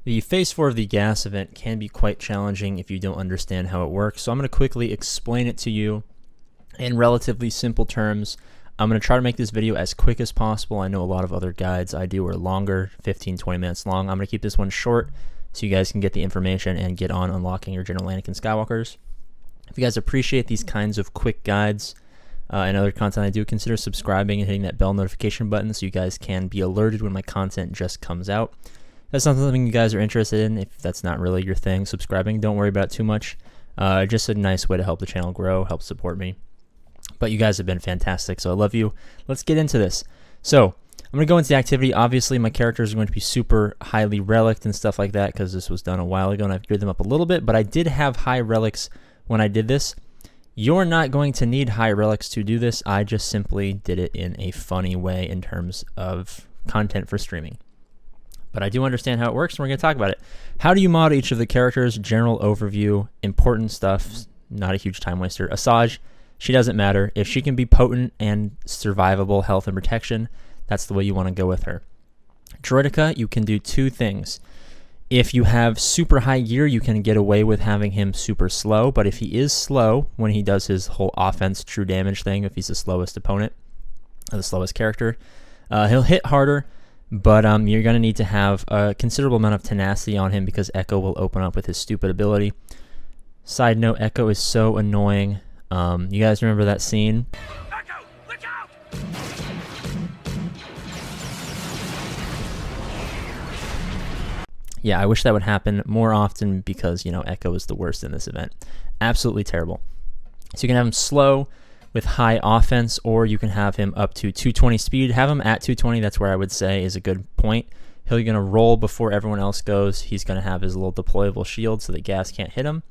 The Phase 4 of the gas event can be quite challenging if you don't understand how it works, so I'm going to quickly explain it to you in relatively simple terms. I'm going to try to make this video as quick as possible. I know a lot of other guides I do are longer, 15-20 minutes long. I'm going to keep this one short so you guys can get the information and get on unlocking your General Anakin Skywalkers. If you guys appreciate these kinds of quick guides and other content I do, consider subscribing and hitting that bell notification button so you guys can be alerted when my content just comes out. If that's not something you guys are interested in, if that's not really your thing, subscribing, don't worry about it too much. Just a nice way to help the channel grow, help support me. But you guys have been fantastic, so I love you. Let's get into this. So I'm going to go into the activity. Obviously, my characters are going to be super highly relicked and stuff like that because this was done a while ago and I've geared them up a little bit, but I did have high relics when I did this. You're not going to need high relics to do this. I just simply did it in a funny way in terms of content for streaming. But I do understand how it works, and we're going to talk about it. How do you mod each of the characters? General overview, important stuff, not a huge time waster. Asajj, she doesn't matter. If she can be potent and survivable health and protection, that's the way you want to go with her. Droideka, you can do two things. If you have super high gear, you can get away with having him super slow, but if he is slow when he does his whole offense true damage thing, if he's the slowest opponent, or the slowest character, he'll hit harder, but you're going to need to have a considerable amount of tenacity on him because Echo will open up with his stupid ability. Side note, Echo is so annoying. You guys remember that scene? Echo, look out! Yeah, I wish that would happen more often because, you know, Echo is the worst in this event. Absolutely terrible. So you can have him slow with high offense, or you can have him up to 220 speed. Have him at 220, that's where I would say is a good point. He's going to roll before everyone else goes. He's going to have his little deployable shield so that gas can't hit him.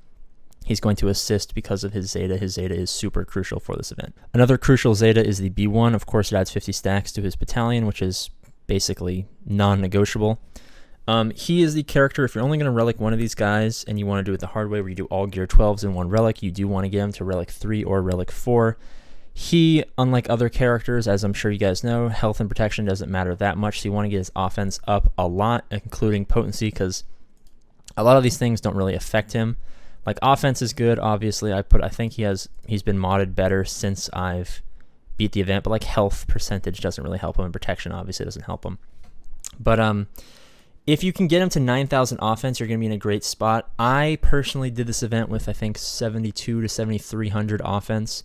He's going to assist because of his Zeta. His Zeta is super crucial for this event. Another crucial Zeta is the B1. Of course, it adds 50 stacks to his battalion, which is basically non-negotiable. He is the character, if you're only going to relic one of these guys and you want to do it the hard way where you do all gear 12s in one relic, you do want to get him to relic 3 or relic 4. He, unlike other characters, as I'm sure you guys know, health and protection doesn't matter that much, so you want to get his offense up a lot, including potency, because a lot of these things don't really affect him. Like offense is good, obviously. I think he's been modded better since I've beat the event, but like health percentage doesn't really help him, and protection obviously doesn't help him. But if you can get him to 9,000 offense, you're going to be in a great spot. I personally did this event with, I think, 72 to 7,300 offense.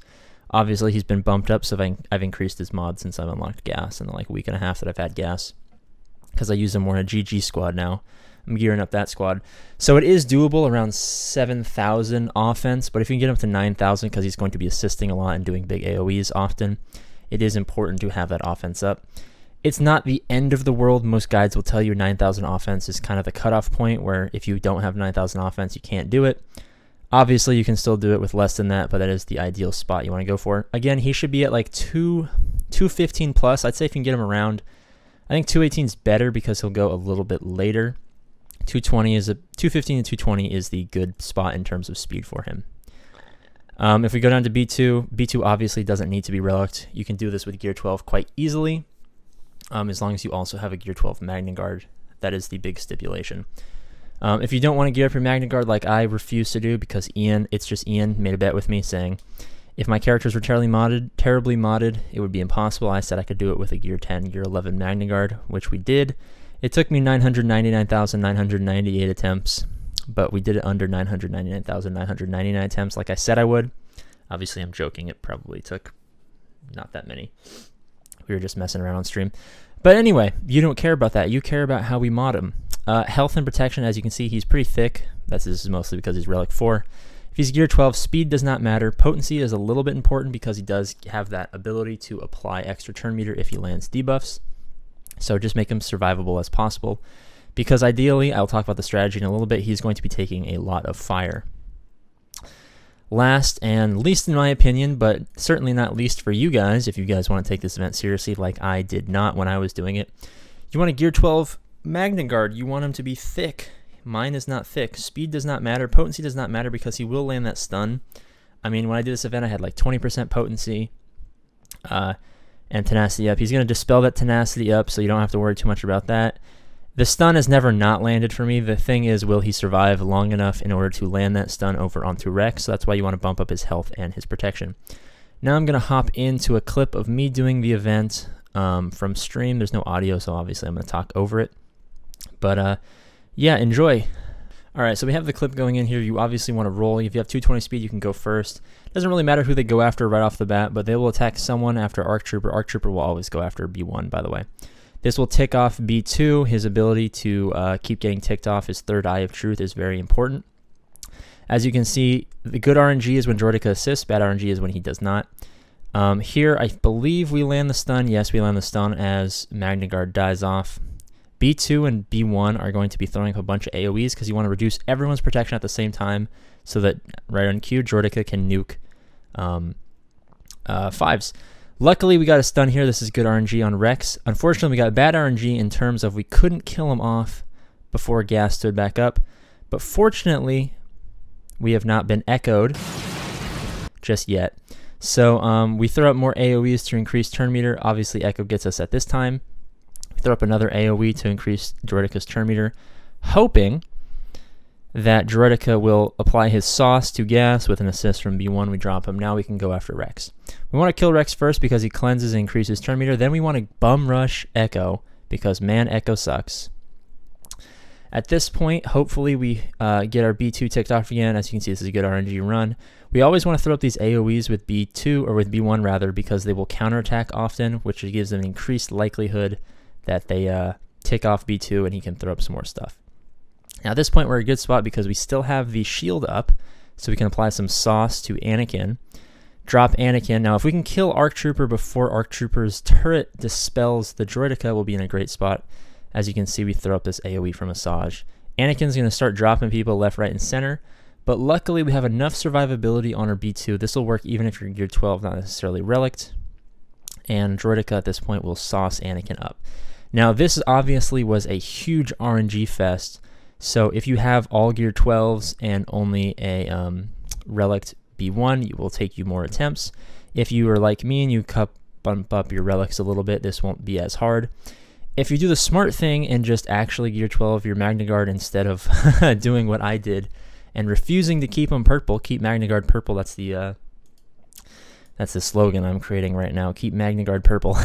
Obviously, he's been bumped up, so I've increased his mod since I've unlocked gas in the like week and a half that I've had gas, because I use him more in a GG squad now. I'm gearing up that squad. So it is doable around 7,000 offense, but if you can get him to 9,000, because he's going to be assisting a lot and doing big AoEs often, it is important to have that offense up. It's not the end of the world. Most guides will tell you 9,000 offense is kind of the cutoff point where if you don't have 9,000 offense, you can't do it. Obviously, you can still do it with less than that, but that is the ideal spot you want to go for. Again, he should be at like 215 plus. I'd say if you can get him around, I think 218 is better because he'll go a little bit later. 215 to 220 is the good spot in terms of speed for him. If we go down to B2, B2 obviously doesn't need to be relicked. You can do this with gear 12 quite easily. As long as you also have a gear 12 Magna Guard. That is the big stipulation. If you don't want to gear up your Magna Guard like I refuse to do, because Ian made a bet with me saying if my characters were terribly modded, it would be impossible. I said I could do it with a gear 10, gear 11 Magna Guard, which we did. It took me 999,998 attempts, but we did it under 999,999 attempts like I said I would. Obviously, I'm joking. It probably took not that many. We were just messing around on stream. But anyway, you don't care about that. You care about how we mod him. Health and protection, as you can see, he's pretty thick. This is mostly because he's relic 4. If he's gear 12, speed does not matter. Potency is a little bit important because he does have that ability to apply extra turn meter if he lands debuffs. So just make him survivable as possible. Because ideally, I'll talk about the strategy in a little bit, he's going to be taking a lot of fire. Last and least in my opinion, but certainly not least for you guys, if you guys want to take this event seriously like I did not when I was doing it, you want a gear 12 Magna Guard. You want him to be thick. Mine is not thick. Speed does not matter. Potency does not matter because he will land that stun. I mean, when I did this event, I had like 20% potency and tenacity up. He's going to dispel that tenacity up, so you don't have to worry too much about that. The stun has never not landed for me. The thing is, will he survive long enough in order to land that stun over onto Rex? So that's why you want to bump up his health and his protection. Now I'm going to hop into a clip of me doing the event from stream. There's no audio, so obviously I'm going to talk over it. But yeah, enjoy. All right, so we have the clip going in here. You obviously want to roll. If you have 220 speed, you can go first. It doesn't really matter who they go after right off the bat, but they will attack someone after Arc Trooper. Arc Trooper will always go after B1, by the way. This will tick off B2. His ability to keep getting ticked off, his third eye of truth, is very important. As you can see, the good RNG is when Droideka assists. Bad RNG is when he does not. Here, I believe we land the stun. Yes, we land the stun as Magna Guard dies off. B2 and B1 are going to be throwing up a bunch of AoEs because you want to reduce everyone's protection at the same time so that right on cue, Droideka can nuke 5s. Luckily, we got a stun here. This is good RNG on Rex. Unfortunately, we got bad RNG in terms of we couldn't kill him off before gas stood back up. But fortunately, we have not been echoed just yet. So we throw up more AoEs to increase turn meter. Obviously, echo gets us at this time. We throw up another AoE to increase Droideka's turn meter, hoping that Droideka will apply his sauce to gas with an assist from B1. We drop him. Now we can go after Rex. We want to kill Rex first because he cleanses and increases turn meter. Then we want to bum rush Echo because, man, Echo sucks. At this point, hopefully we get our B2 ticked off again. As you can see, this is a good RNG run. We always want to throw up these AoEs with B2, or with B1 rather, because they will counterattack often, which gives them increased likelihood that they tick off B2 and he can throw up some more stuff. Now at this point we're in a good spot because we still have the shield up, so we can apply some sauce to Anakin. Drop Anakin. Now if we can kill Arc Trooper before Arc Trooper's turret dispels the Droideka, we'll be in a great spot. As you can see, we throw up this AoE from Asajj. Anakin's going to start dropping people left, right, and center, but luckily we have enough survivability on our B2. This will work even if you're gear 12, not necessarily relict. And Droideka at this point will sauce Anakin up. Now this obviously was a huge RNG fest. So if you have all gear 12s and only a relict B1, it will take you more attempts. If you are like me and you bump up your relics a little bit, this won't be as hard. If you do the smart thing and just actually gear 12 your Magna Guard instead of doing what I did and refusing to keep them purple, keep Magna Guard purple. That's the slogan I'm creating right now. Keep Magna Guard purple.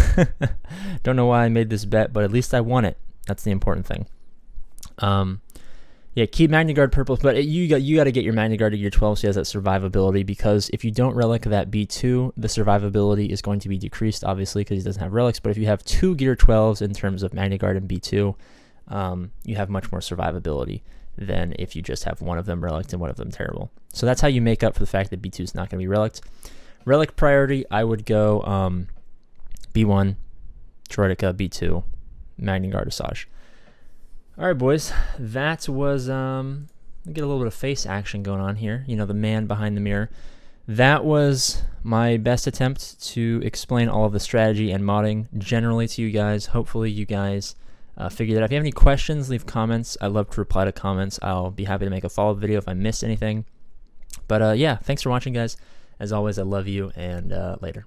Don't know why I made this bet, but at least I won it. That's the important thing. Yeah, keep Magna Guard purple, but you got to get your Magna Guard to gear 12 so he has that survivability, because if you don't relic that B2, the survivability is going to be decreased, obviously, because he doesn't have relics. But if you have 2 gear 12s in terms of Magna Guard and B2, you have much more survivability than if you just have one of them relic and one of them terrible. So that's how you make up for the fact that B2 is not going to be relic. Relic priority, I would go B1, Droideka, B2, Magna Guard, Asajj. All right, boys, that was, get a little bit of face action going on here. You know, the man behind the mirror. That was my best attempt to explain all of the strategy and modding generally to you guys. Hopefully you guys figured it out. If you have any questions, leave comments. I love to reply to comments. I'll be happy to make a follow-up video if I missed anything. But yeah, thanks for watching, guys. As always, I love you, and later.